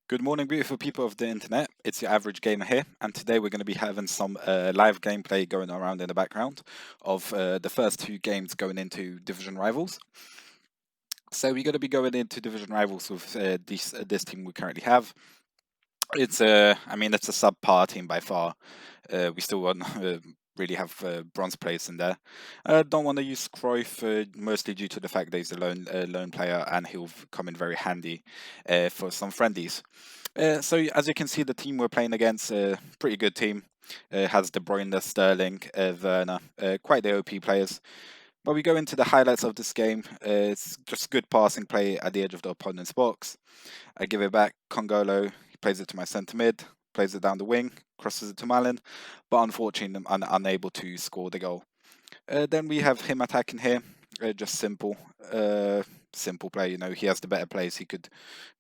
Good morning, beautiful people of the internet. It's your average gamer here, and today we're going to be having some live gameplay going around in the background of the first two games going into division rivals. So we're going to be going into division rivals with this team we currently have. It's it's a subpar team by far. We still want really have bronze players in there. Don't want to use Cruyff mostly due to the fact that he's a lone player and he'll come in very handy for some friendlies. So as you can see, the team we're playing against, pretty good team. Has De Bruyne, Sterling, Werner, quite the OP players. But we go into the highlights of this game. It's just good passing play at the edge of the opponent's box. I give it back. Congolo, he plays it to my centre mid, plays it down the wing, crosses it to Malin, but unfortunately I'm unable to score the goal. Then we have him attacking here. Just simple play. You know, he has the better plays. He could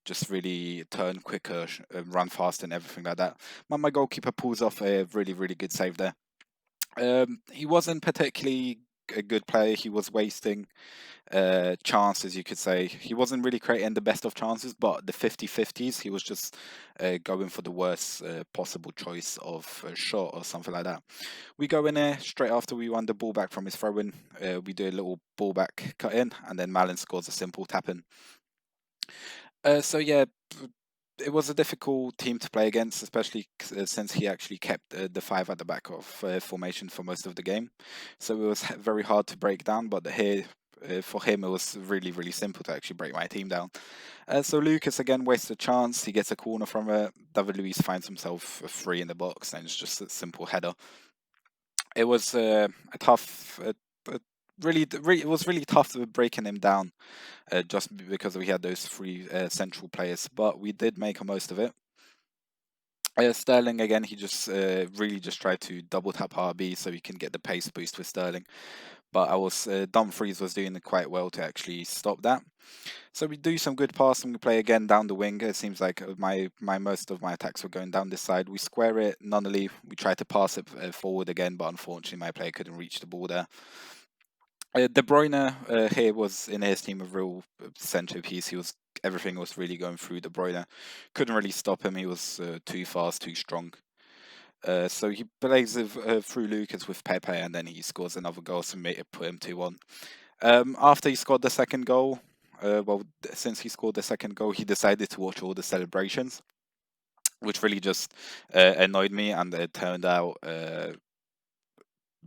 just really turn quicker, run faster, and everything like that. But my goalkeeper pulls off a really good save there. He wasn't particularly a good player. He was wasting chances, you could say. He wasn't really creating the best of chances, but the 50-50s, he was just going for the worst possible choice of a shot or something like that. We go in there straight after we won the ball back from his throw in. We do a little ball back cut in, and then Malin scores a simple tap in. So yeah, it was a difficult team to play against, especially since he actually kept the five at the back of formation for most of the game. So it was very hard to break down. But here, for him, it was really simple to actually break my team down. So Lucas again wastes a chance. He gets a corner from it. David Luiz finds himself free in the box, and it's just a simple header. It was a tough. It was really tough to breaking him down just because we had those three central players, but we did make a most of it. Sterling again, he just really just tried to double tap RB so he can get the pace boost with Sterling, but I was Dumfries was doing quite well to actually stop that. So we do some good passing. We play again down the wing. It seems like my most of my attacks were going down this side. We square it, Nunnally. We try to pass it forward again, but unfortunately my player couldn't reach the ball there. De Bruyne here was in his team a real centerpiece. Everything was really going through De Bruyne. Couldn't really stop him. He was too fast, too strong. So he plays through Lucas with Pepe, and then he scores another goal to put him 2-1. After he scored the second goal, since he scored the second goal, he decided to watch all the celebrations, which really just annoyed me, and it turned out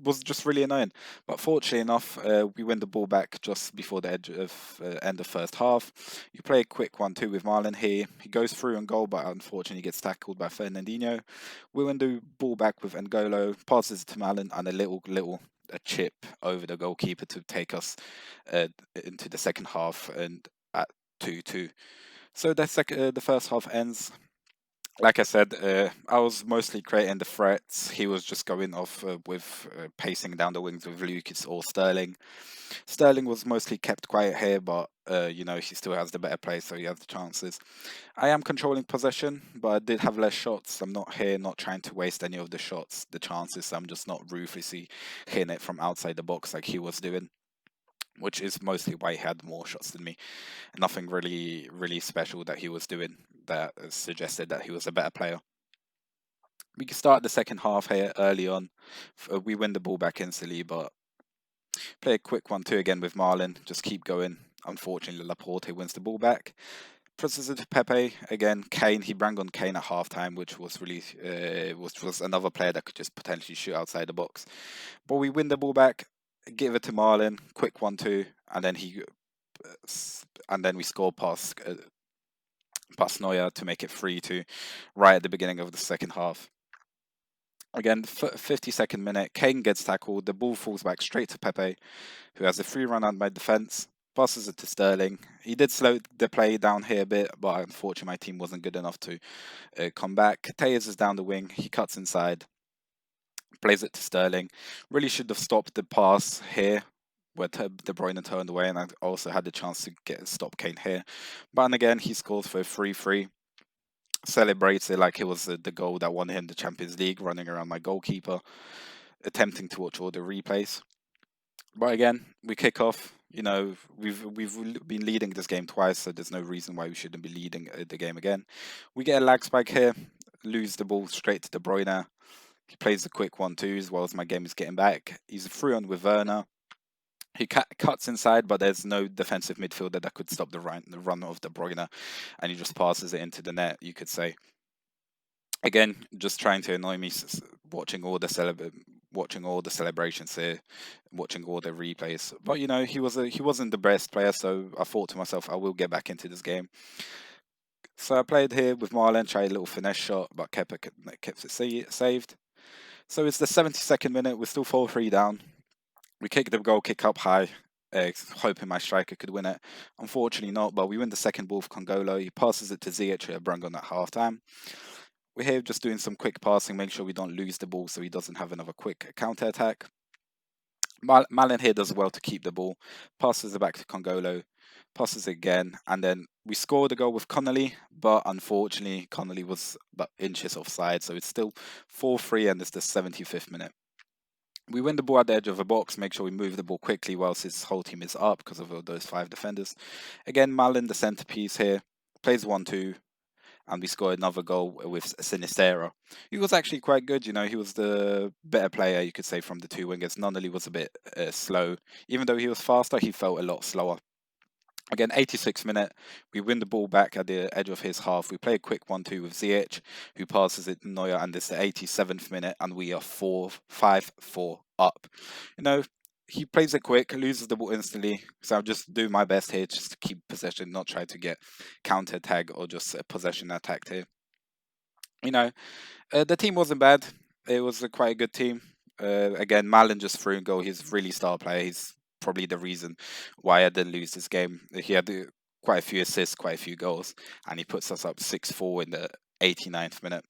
was just really annoying. But fortunately enough, we win the ball back just before the edge of end of first half. You play a quick 1-2 with Marlon here. He goes through on goal, but unfortunately gets tackled by Fernandinho. We win the ball back with N'Golo, passes it to Marlon, and a chip over the goalkeeper to take us into the second half and at 2-2. So the first half ends. Like I said, I was mostly creating the threats. He was just going off with pacing down the wings with Lucas or Sterling. Sterling was mostly kept quiet here, but you know, he still has the better play, so he has the chances. I am controlling possession, but I did have less shots. I'm not here, not trying to waste any of the shots, the chances. I'm just not ruthlessly hitting it from outside the box like he was doing, which is mostly why he had more shots than me. Nothing really special that he was doing that suggested that he was a better player. We can start the second half here early on. We win the ball back instantly, but play a quick 1-2 again with Marlin. Just keep going. Unfortunately, Laporte wins the ball back. Presses it to Pepe again. Kane, he banged on Kane at halftime, which was really was another player that could just potentially shoot outside the box. But we win the ball back, give it to Marlin, quick 1-2, and then we score past Neuer to make it 3-2 right at the beginning of the second half. Again, 52nd minute, Kane gets tackled, the ball falls back straight to Pepe, who has a free run on by defence, passes it to Sterling. He did slow the play down here a bit, but unfortunately my team wasn't good enough to come back. Tejas is down the wing, he cuts inside, plays it to Sterling. Really should have stopped the pass here, where De Bruyne turned away, and I also had the chance to stop Kane here. But again, he scores for a 3-3. Celebrates it like it was the goal that won him the Champions League, running around my goalkeeper, attempting to watch all the replays. But again, we kick off. You know, been leading this game twice, so there's no reason why we shouldn't be leading the game again. We get a lag spike here, lose the ball straight to De Bruyne. He plays the quick 1-2 as well as my game is getting back. He's through on with Werner. He cuts inside, but there's no defensive midfielder that could stop the run of De Bruyne, and he just passes it into the net, you could say. Again, just trying to annoy me, watching all the celebrations here, watching all the replays. But you know, he wasn't the best player, so I thought to myself, I will get back into this game. So I played here with Marlon, tried a little finesse shot, but kept it saved. So it's the 72nd minute. We're still 4-3 down. We kick the goal kick up high, hoping my striker could win it. Unfortunately not, but we win the second ball for Congolo. He passes it to Ziyech, who brung on at half time. We're here just doing some quick passing, make sure we don't lose the ball so he doesn't have another quick counter attack. Malin here does well to keep the ball, passes it back to Congolo, passes it again, and then we scored a goal with Connolly, but unfortunately Connolly was about inches offside, so it's still 4-3 and it's the 75th minute. We win the ball at the edge of the box, make sure we move the ball quickly whilst his whole team is up because of those 5 defenders. Again, Malin, the centerpiece here, plays 1-2, and we scored another goal with Sinistera. He was actually quite good, you know, he was the better player, you could say, from the 2 wingers. Nunnally was a bit slow. Even though he was faster, he felt a lot slower. Again, 86th minute, we win the ball back at the edge of his half. We play a quick 1-2 with Ziyech, who passes it to Neuer, and it's the 87th minute, and we are 5-4 up. You know, he plays it quick, loses the ball instantly. So I'll just do my best here, just to keep possession, not try to get counter tag or just possession attacked here. You know, the team wasn't bad. It was quite a good team. Again, Malin just threw a goal. He's really star player. He's probably the reason why I didn't lose this game. He had quite a few assists, quite a few goals, and he puts us up 6-4 in the 89th minute.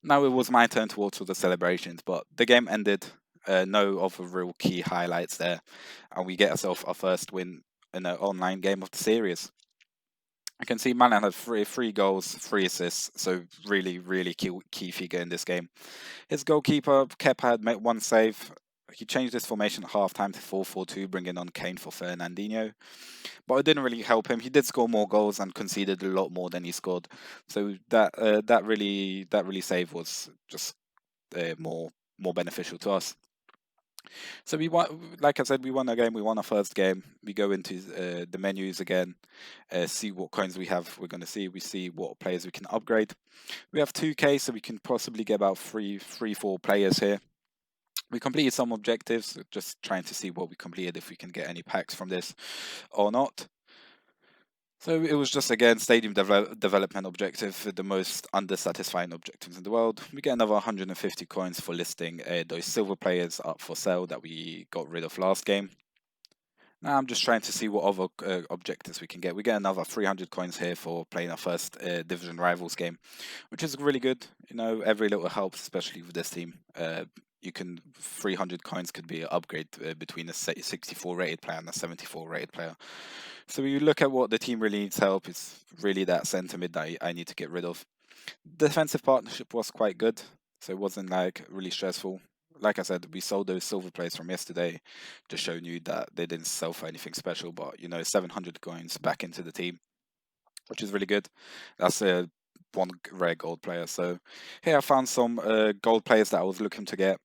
Now it was my turn to watch all the celebrations, but the game ended. No other real key highlights there, and we get ourselves our first win in an online game of the series. I can see Malan had three goals, 3 assists, so really key figure in this game. His goalkeeper, Kepa, had made 1 save. He changed his formation at half-time to 4-4-2, bringing on Kane for Fernandinho. But it didn't really help him. He did score more goals and conceded a lot more than he scored. So that really save was just more beneficial to us. So we won, like I said, we won a game. We won our first game. We go into the menus again, see what coins we have. We're going to see. We see what players we can upgrade. We have 2K, so we can possibly get about 4 players here. We completed some objectives, just trying to see what we completed, if we can get any packs from this or not. So it was just, again, stadium development objective, the most undersatisfying objectives in the world. We get another 150 coins for listing those silver players up for sale that we got rid of last game. Now I'm just trying to see what other objectives we can get. We get another 300 coins here for playing our first Division Rivals game, which is really good. You know, every little helps, especially with this team. 300 coins could be an upgrade between a 64 rated player and a 74 rated player. So we look at what the team really needs help. It's really that centre mid that I need to get rid of. Defensive partnership was quite good, so it wasn't like really stressful. Like I said, we sold those silver players from yesterday, just showing you that they didn't sell for anything special, but you know, 700 coins back into the team, which is really good. That's a 1 rare gold player. So here I found some gold players that I was looking to get.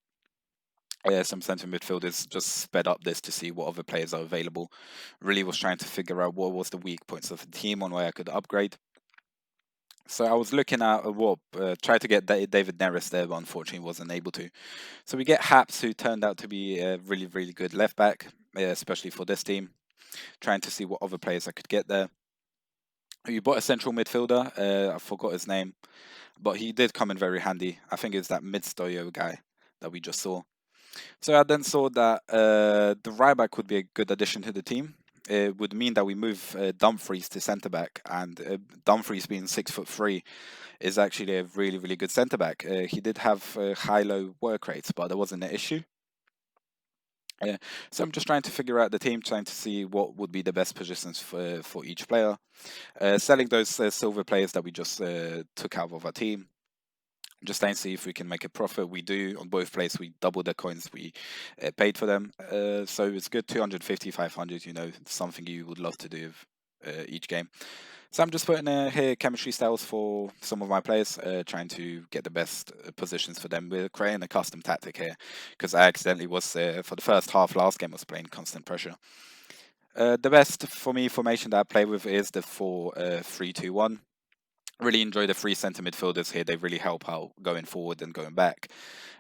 Some centre midfielders, just sped up this to see what other players are available. Really was trying to figure out what was the weak points of the team on where I could upgrade. So I was looking at tried to get David Neres there, but unfortunately wasn't able to. So we get Haps, who turned out to be a really good left back, especially for this team. Trying to see what other players I could get there. We bought a central midfielder. I forgot his name, but he did come in very handy. I think it's that Midstoyo guy that we just saw. So I then saw that the right back would be a good addition to the team. It would mean that we move Dumfries to centre back, and Dumfries being 6'3" is actually a really good centre back. He did have high-low work rates, but there wasn't an issue. So I'm just trying to figure out the team, trying to see what would be the best positions for each player. Selling those silver players that we just took out of our team. Just trying to see if we can make a profit. We do on both plays. We double the coins we paid for them. So it's good. 250, 500. Something you would love to do each game. So I'm just putting here chemistry styles for some of my players, trying to get the best positions for them. We're creating a custom tactic here because I accidentally was for the first half last game was playing constant pressure. The best for me formation that I play with is the 4-3-2-1. Really enjoy the three centre midfielders here. They really help out going forward and going back.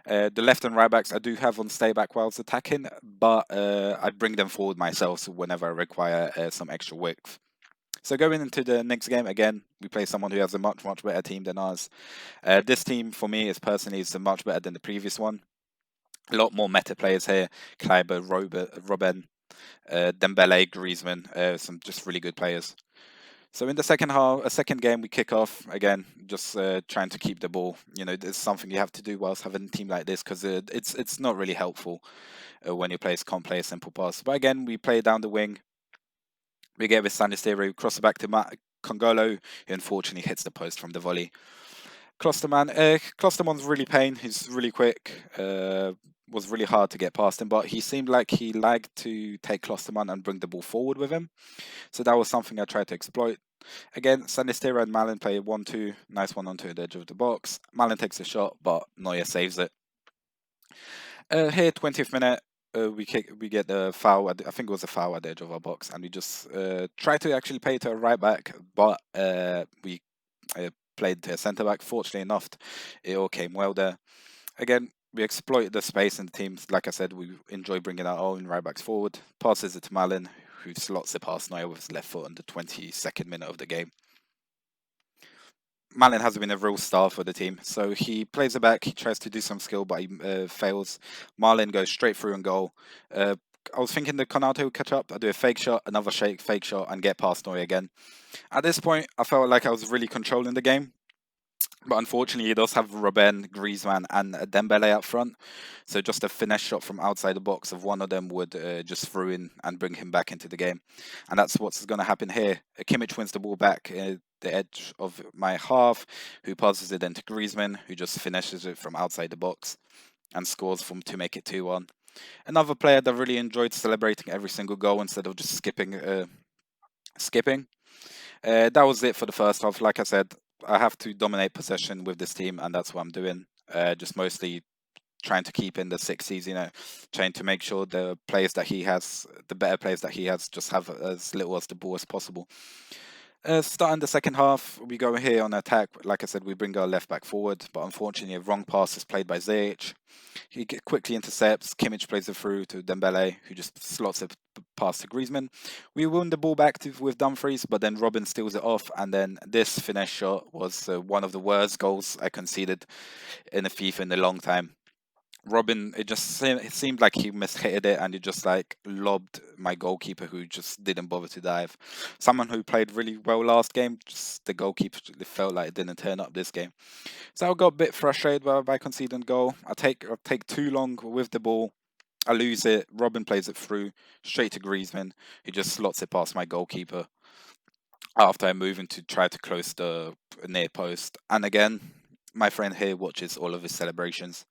The left and right backs I do have on stay back whilst attacking, but I bring them forward myself whenever I require some extra width. So going into the next game, again, we play someone who has a much, much better team than us. This team, for me, is personally is much better than the previous one. A lot more meta players here. Kleiber, Robben, Dembele, Griezmann, some just really good players. So in the second half, a second game, we kick off again, just trying to keep the ball. There's something you have to do whilst having a team like this because it's not really helpful when your players can't play a simple pass. But again, we play down the wing. We get with Sanistero, cross it back to Congolo, who unfortunately hits the post from the volley. Klosterman's really pain. He's really quick. Was really hard to get past him, but he seemed like he liked to take Klosterman and bring the ball forward with him. So that was something I tried to exploit. Again, Sanistero and Malin play 1-2. Nice one onto the edge of the box. Malin takes a shot, but Neuer saves it. Here, 20th minute, we get the foul. I think it was a foul at the edge of our box, and we just try to actually play to a right back, but we played to a centre back. Fortunately enough, it all came well there. Again, we exploit the space in the teams. Like I said, we enjoy bringing our own right backs forward. Passes it to Malin, who slots it past Neuer with his left foot on the 22nd minute of the game. Malin has been a real star for the team. So he plays it back, he tries to do some skill, but he fails. Malin goes straight through and goal. I was thinking that Konate would catch up. I do a fake shot, another fake shot, and get past Neuer again. At this point, I felt like I was really controlling the game. But unfortunately, he does have Robben, Griezmann, and Dembele up front. So just a finesse shot from outside the box of one of them would just throw in and bring him back into the game. And that's what's going to happen here. Kimmich wins the ball back the edge of my half, who passes it into Griezmann, who just finishes it from outside the box and scores to make it 2-1. Another player that really enjoyed celebrating every single goal instead of just skipping. That was it for the first half. Like I said, I have to dominate possession with this team, and that's what I'm doing. Just mostly trying to keep in the 60s, trying to make sure the players that he has, the better players that he has, just have as little as the ball as possible. Starting the second half, we go here on attack. Like I said, we bring our left back forward, but unfortunately, a wrong pass is played by Ziyech. He quickly intercepts. Kimmich plays it through to Dembele, who just slots it past to Griezmann. We win the ball back with Dumfries, but then Robben steals it off, and then this finesse shot was one of the worst goals I conceded in a FIFA in a long time. Robben, it seemed like he mishit it and he just like lobbed my goalkeeper who just didn't bother to dive. Someone who played really well last game, just the goalkeeper felt like it didn't turn up this game. So I got a bit frustrated by conceding goal. I take too long with the ball. I lose it. Robben plays it through straight to Griezmann, who just slots it past my goalkeeper after I move in to try to close the near post. And again, my friend here watches all of his celebrations.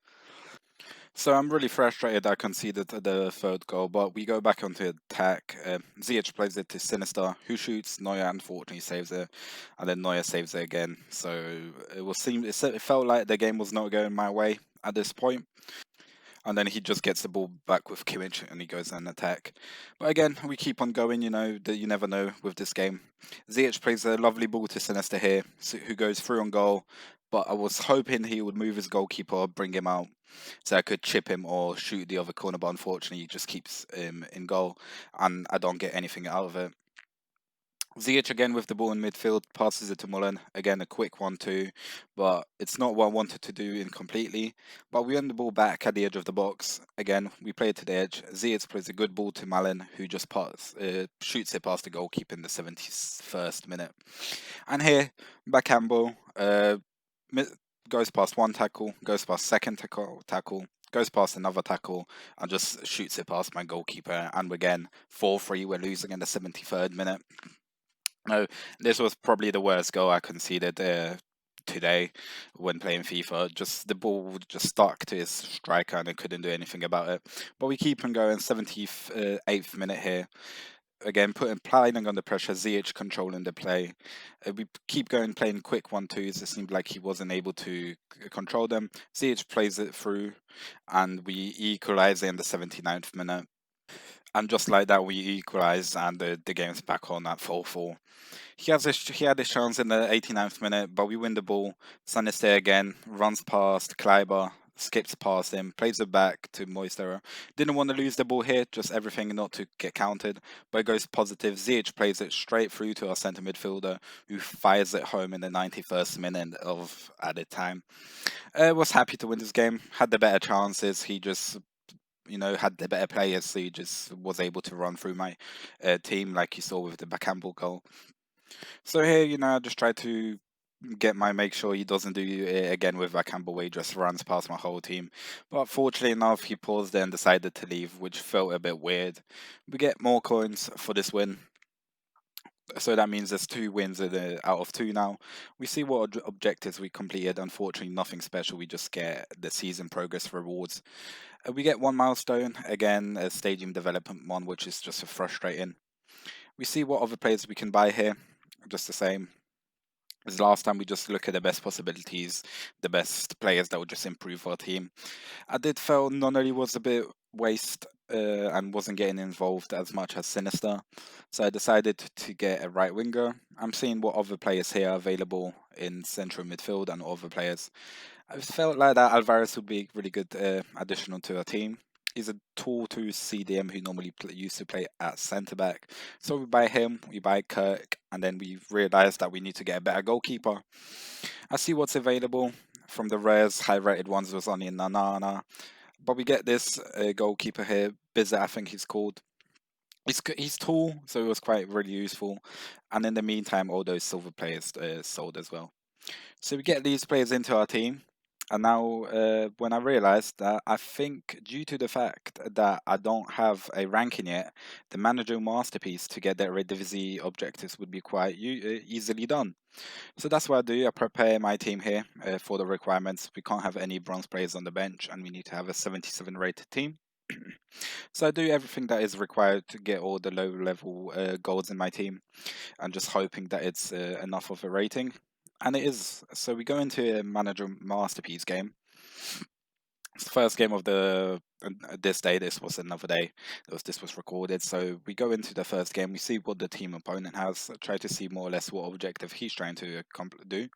So I'm really frustrated I conceded the third goal, but we go back onto attack. Ziyech plays it to Sinister, who shoots. Neuer unfortunately saves it, and then Neuer saves it again. So it felt like the game was not going my way at this point. And then he just gets the ball back with Kimmich and he goes and attack. But again, we keep on going, that you never know with this game. Ziyech plays a lovely ball to Sinister here, who goes through on goal. But I was hoping he would move his goalkeeper, bring him out, so I could chip him or shoot the other corner. But unfortunately, he just keeps him in goal, and I don't get anything out of it. Ziyech again with the ball in midfield, passes it to Mullen. Again, a quick 1-2, but it's not what I wanted to do incompletely. But we win the ball back at the edge of the box. Again, we play it to the edge. Ziyech plays a good ball to Mullen, who just shoots it past the goalkeeper in the 71st minute. And here, backhand ball, goes past one tackle, goes past second tackle, goes past another tackle, and just shoots it past my goalkeeper. And again, 4-3, we're losing in the 73rd minute. No, this was probably the worst goal I conceded today when playing FIFA. Just the ball would just stuck to his striker and they couldn't do anything about it. But we keep on going. 78th minute here. Again, applying under pressure. ZH controlling the play. We keep going, playing quick 1-2s. It seemed like he wasn't able to control them. ZH plays it through, and we equalize in the 79th minute. And just like that, we equalize, and the game's back on at 4-4. He had his chance in the 89th minute, but we win the ball. Sanister again runs past Kleiber, skips past him, plays it back to Moistera. Didn't want to lose the ball here, just everything not to get counted, but it goes positive. ZH plays it straight through to our centre midfielder, who fires it home in the 91st minute of added time. Was happy to win this game, had the better chances. He just had the better players, so he just was able to run through my team, like you saw with the Bakambu goal. So here, I just try to make sure he doesn't do it again with Bakambu, where he just runs past my whole team. But fortunately enough, he paused there and decided to leave, which felt a bit weird. We get more coins for this win. So that means there's 2 wins out of 2 now. We see what objectives we completed. Unfortunately, nothing special. We just get the season progress rewards. We get 1 milestone, again, a stadium development one, which is just frustrating. We see what other players we can buy here, just the same as last time. We just look at the best possibilities, the best players that would just improve our team. I did feel Nonnery was a bit waste and wasn't getting involved as much as Sinister, so I decided to get a right winger. I'm seeing what other players here are available in central midfield and other players. I felt like that Alvarez would be a really good additional to our team. He's a tall to CDM who normally used to play at centre back. So we buy him, we buy Kirk, and then we realised that we need to get a better goalkeeper. I see what's available. From the rares, high rated ones was only Nanana. But we get this goalkeeper here, Bizet, I think he's called. He's tall, so it was quite really useful. And in the meantime, all those silver players sold as well. So we get these players into our team. And now, when I realized that, I think due to the fact that I don't have a ranking yet, the managerial masterpiece to get the Eredivisie objectives would be quite easily done. So that's what I do. I prepare my team here for the requirements. We can't have any bronze players on the bench, and we need to have a 77 rated team. So I do everything that is required to get all the low level goals in my team, and just hoping that it's enough of a rating. And it is. So we go into a manager masterpiece game. It's the first game of this day. This was another day. This was recorded. So we go into the first game. We see what the team opponent has. Try to see more or less what objective he's trying to do.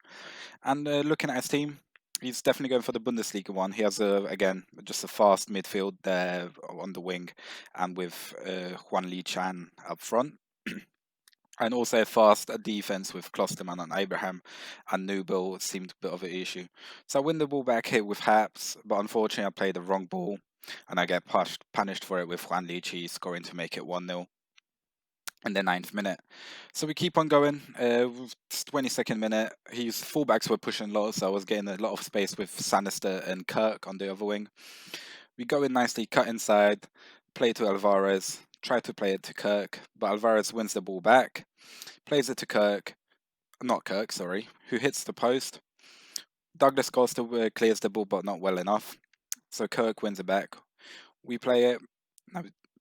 And looking at his team, he's definitely going for the Bundesliga one. He has again just a fast midfield there on the wing, and with Juan Li Chan up front. And also a fast defense with Klosterman and Abraham, and Nubel seemed a bit of an issue. So I win the ball back here with Haps, but unfortunately I played the wrong ball, and I get punished for it with Juan Lichi scoring to make it 1-0 in the 9th minute. So we keep on going. 22nd minute, his fullbacks were pushing low, so I was getting a lot of space with Sanister and Kirk on the other wing. We go in nicely, cut inside, play to Alvarez, try to play it to Kirk, but Alvarez wins the ball back, plays it to who hits the post. Douglas Costa clears the ball, but not well enough, so Kirk wins it back. We play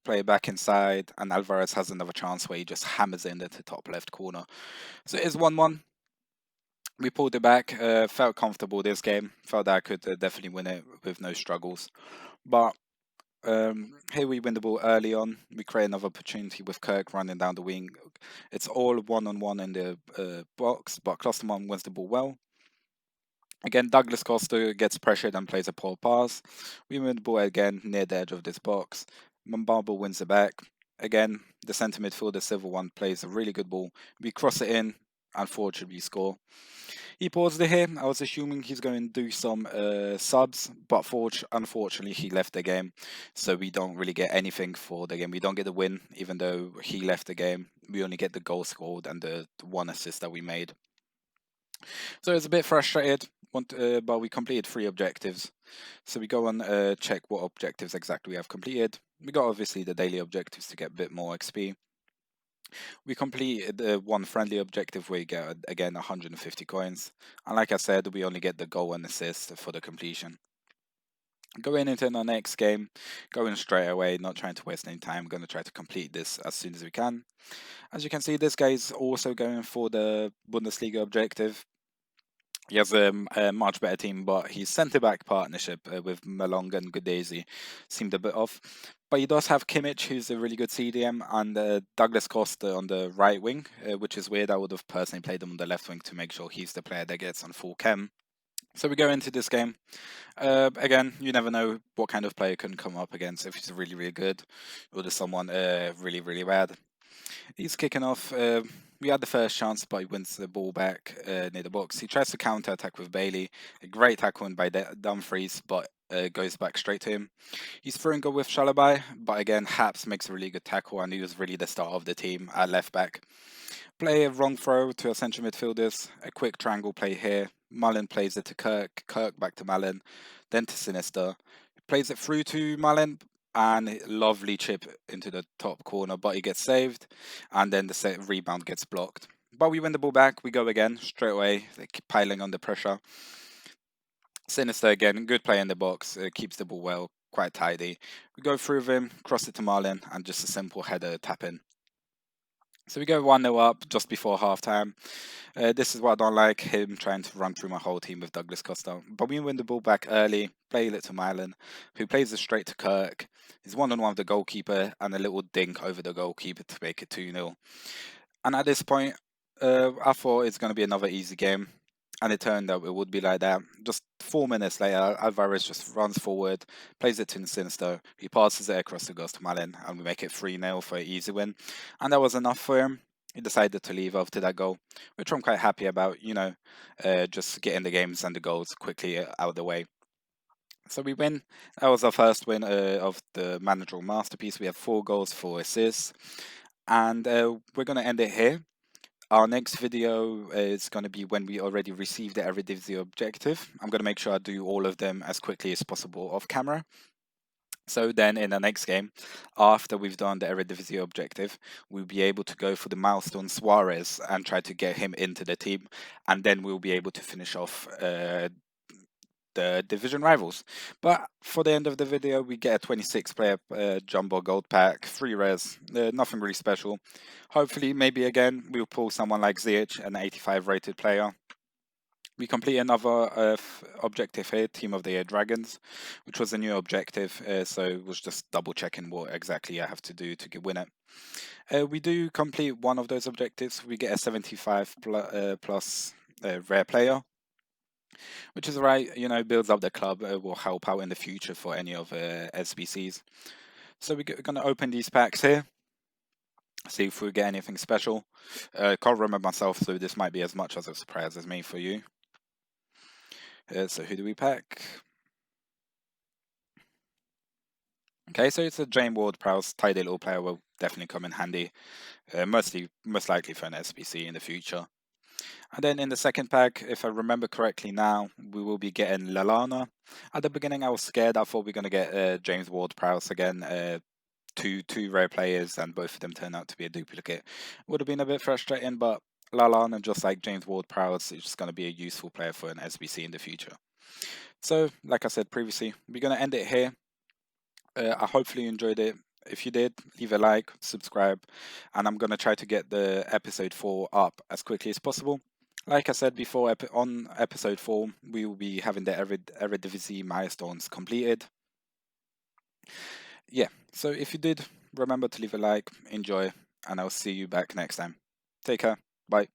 it back inside, and Alvarez has another chance where he just hammers it into the top left corner. So it is 1-1. We pulled it back, felt comfortable this game, felt that I could definitely win it with no struggles. But here we win the ball early on. We create another opportunity with Kirk running down the wing. It's all 1-on-1 in the box, but Klosterman wins the ball well. Again, Douglas Costa gets pressured and plays a poor pass. We win the ball again near the edge of this box. Mbamba wins it back. Again, the centre midfielder, Silver One, plays a really good ball. We cross it in, unfortunately score. He paused it here. I was assuming he's going to do some subs, but unfortunately he left the game, so we don't really get anything for the game. We don't get the win, even though he left the game. We only get the goal scored and the 1 assist that we made. So it's a bit frustrated, but we completed 3 objectives. So we go and check what objectives exactly we have completed. We got obviously the daily objectives to get a bit more XP. We completed one friendly objective where you get again 150 coins, and like I said, we only get the goal and assist for the completion. Going into the next game, going straight away, not trying to waste any time. Going to try to complete this as soon as we can. As you can see, this guy is also going for the Bundesliga objective. He has a much better team, but his centre back partnership with Malong and Gudezi seemed a bit off. But he does have Kimmich, who's a really good CDM, and Douglas Costa on the right wing, which is weird. I would have personally played him on the left wing to make sure he's the player that gets on full chem. So we go into this game. Again, you never know what kind of player can come up against, if he's really, really good, or there's someone really, really bad. He's kicking off. We had the first chance, but he wins the ball back near the box. He tries to counter attack with Bailey. A great tackle in by Dumfries, but goes back straight to him. He's throwing goal with Shalabai, but again, Haps makes a really good tackle, and he was really the start of the team at left back. Play a wrong throw to our central midfielders. A quick triangle play here. Mullen plays it to Kirk. Kirk back to Mullen. Then to Sinister. Plays it through to Mullen. And a lovely chip into the top corner, but he gets saved. And then the rebound gets blocked. But we win the ball back. We go again straight away. They keep piling under pressure. Sinister again. Good play in the box. Keeps the ball well. Quite tidy. We go through him. Cross it to Marlin. And just a simple header tap in. So we go 1-0 up just before halftime. This is what I don't like, him trying to run through my whole team with Douglas Costa. But we win the ball back early, play it to Milan, who plays it straight to Kirk. He's 1-on-1 with the goalkeeper and a little dink over the goalkeeper to make it 2-0. And at this point, I thought it's going to be another easy game. And it turned out it would be like that. Just 4 minutes later, Alvarez just runs forward, plays it to Sinister. He passes it across the goes to Malin, and we make it 3-0 for an easy win. And that was enough for him. He decided to leave after that goal, which I'm quite happy about, just getting the games and the goals quickly out of the way. So we win. That was our first win of the managerial masterpiece. We have 4 goals, 4 assists. And we're going to end it here. Our next video is going to be when we already received the Eredivisie objective. I'm going to make sure I do all of them as quickly as possible off camera. So then in the next game, after we've done the Eredivisie objective, we'll be able to go for the milestone Suarez and try to get him into the team. And then we'll be able to finish off the division rivals. But for the end of the video, we get a 26 player jumbo gold pack, 3 rares, nothing really special. Hopefully, maybe again, we'll pull someone like Ziyech, an 85 rated player. We complete another objective here, Team of the Year Dragons, which was a new objective, so it was just double checking what exactly I have to do to win it. We do complete one of those objectives. We get a 75 plus rare player, which is right, builds up the club, will help out in the future for any of SBCs. So we're going to open these packs here, see if we get anything special. Can't remember myself, so this might be as much as a surprise as me for you. So who do we pack? Okay, so it's a James Ward-Prowse, tidy little player, will definitely come in handy, most likely for an SBC in the future. And then in the second pack, if I remember correctly now, we will be getting Lallana. At the beginning, I was scared. I thought we were going to get James Ward-Prowse again, two rare players, and both of them turned out to be a duplicate. Would have been a bit frustrating, but Lallana, just like James Ward-Prowse, is just going to be a useful player for an SBC in the future. So, like I said previously, we're going to end it here. I hopefully you enjoyed it. If you did, leave a like, subscribe, and I'm going to try to get the episode 4 up as quickly as possible. Like I said before, on episode 4, we will be having the Eredivisie milestones completed. Yeah, so if you did, remember to leave a like, enjoy, and I'll see you back next time. Take care. Bye.